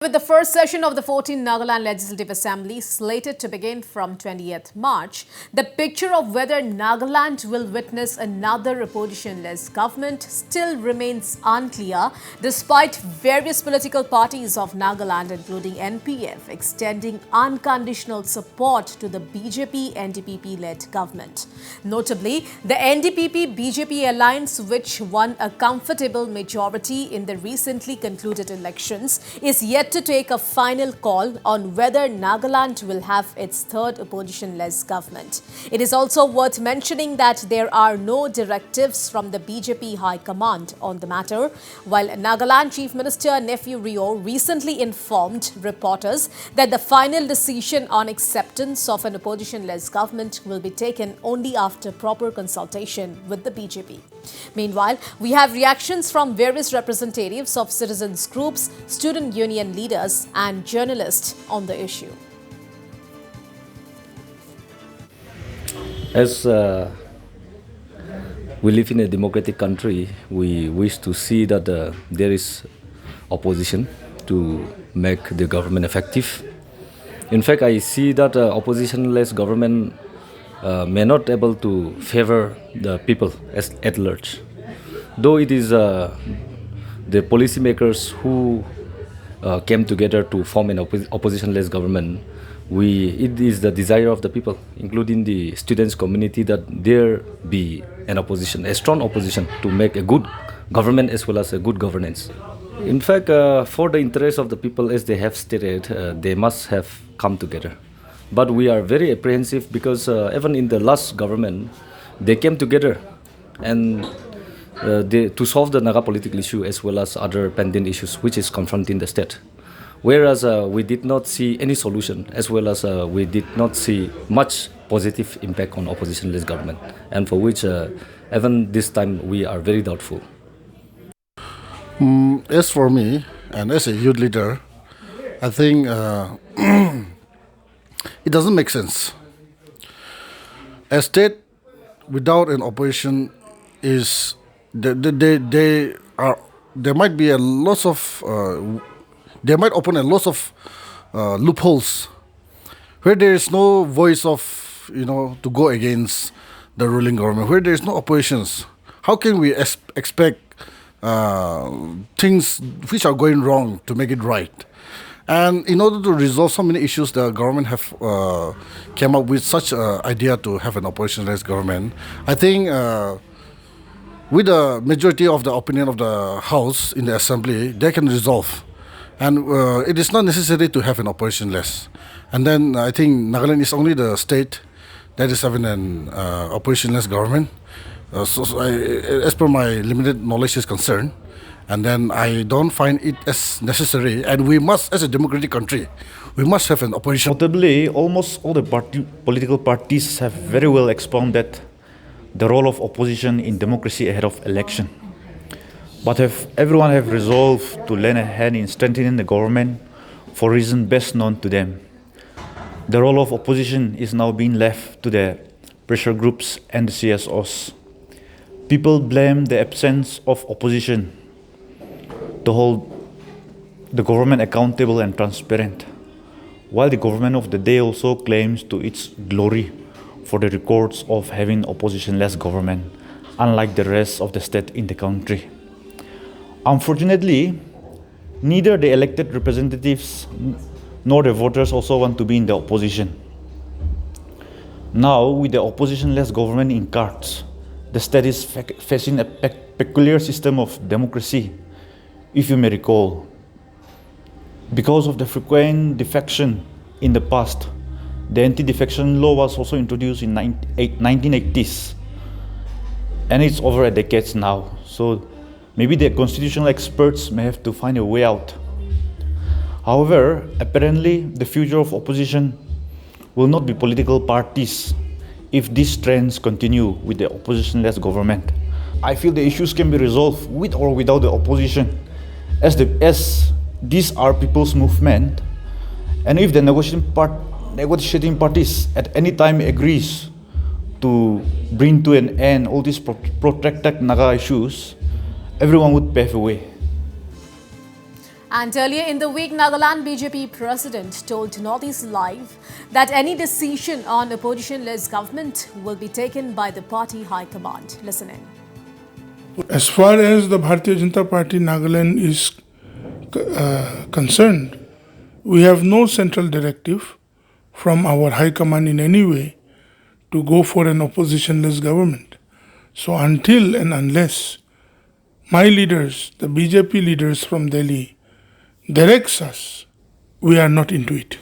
with the first session of the 14th Nagaland Legislative Assembly slated to begin from 20th March, the picture of whether Nagaland will witness another opposition-less government still remains unclear, despite various political parties of Nagaland, including NPF, extending unconditional support to the BJP-NDPP-led government. Notably, the NDPP-BJP alliance, which won a comfortable majority in the recently concluded elections, is yet to take a final call on whether Nagaland will have its third opposition-less government. It is also worth mentioning that there are no directives from the BJP High Command on the matter, while Nagaland Chief Minister Nephew Rio recently informed reporters that the final decision on acceptance of an opposition-less government will be taken only after proper consultation with the BJP. Meanwhile, we have reactions from various representatives of citizens groups, student union leaders and journalists on the issue. As we live in a democratic country, we wish to see that there is opposition to make the government effective. In fact, I see that opposition-less government may not able to favor the people at large. Though it is the policymakers who came together to form an opposition-less government, it is the desire of the people, including the students community, that there be an opposition, a strong opposition, to make a good government as well as a good governance. In fact, for the interest of the people, as they have stated, they must have come together. But we are very apprehensive because even in the last government, they came together and to solve the Naga political issue as well as other pending issues which is confronting the state. Whereas we did not see any solution, as well as we did not see much positive impact on opposition-less government, and for which even this time we are very doubtful. As for me, and as a youth leader, I think it doesn't make sense. A state without an opposition is there might be a lots of they might open a lot of loopholes where there is no voice of to go against the ruling government, where there is no oppositions. How can we expect things which are going wrong to make it right? And in order to resolve so many issues, the government have came up with such an idea to have an opposition-less government. I think with the majority of the opinion of the House in the Assembly, they can resolve. And it is not necessary to have an opposition-less. And then I think Nagaland is only the state that is having an opposition-less government. As per my limited knowledge is concerned, and then I don't find it as necessary. And we must, as a democratic country, we must have an opposition. Notably, almost all the political parties have very well expounded the role of opposition in democracy ahead of election. But everyone have resolved to lend a hand in strengthening the government for reasons best known to them. The role of opposition is now being left to the pressure groups and the CSOs. People blame the absence of opposition to hold the government accountable and transparent, while the government of the day also claims to its glory for the records of having opposition-less government, unlike the rest of the state in the country. Unfortunately, neither the elected representatives nor the voters also want to be in the opposition. Now, with the opposition-less government in cards, the state is facing a peculiar system of democracy, if you may recall. Because of the frequent defection in the past, the anti-defection law was also introduced in 1980s, and it's over a decade now. So maybe the constitutional experts may have to find a way out. However, apparently the future of opposition will not be political parties if these trends continue with the opposition-less government. I feel the issues can be resolved with or without the opposition, as these are people's movement, and if the negotiating parties at any time agrees to bring to an end all these protracted Naga issues, everyone would pave the way. And earlier in the week, Nagaland BJP president told Northeast Live that any decision on opposition-less government will be taken by the party high command. Listen in. As far as the Bharatiya Janata Party Nagaland is concerned, we have no central directive from our high command in any way to go for an opposition-less government. So until and unless my leaders, the BJP leaders from Delhi, directs us, we are not into it.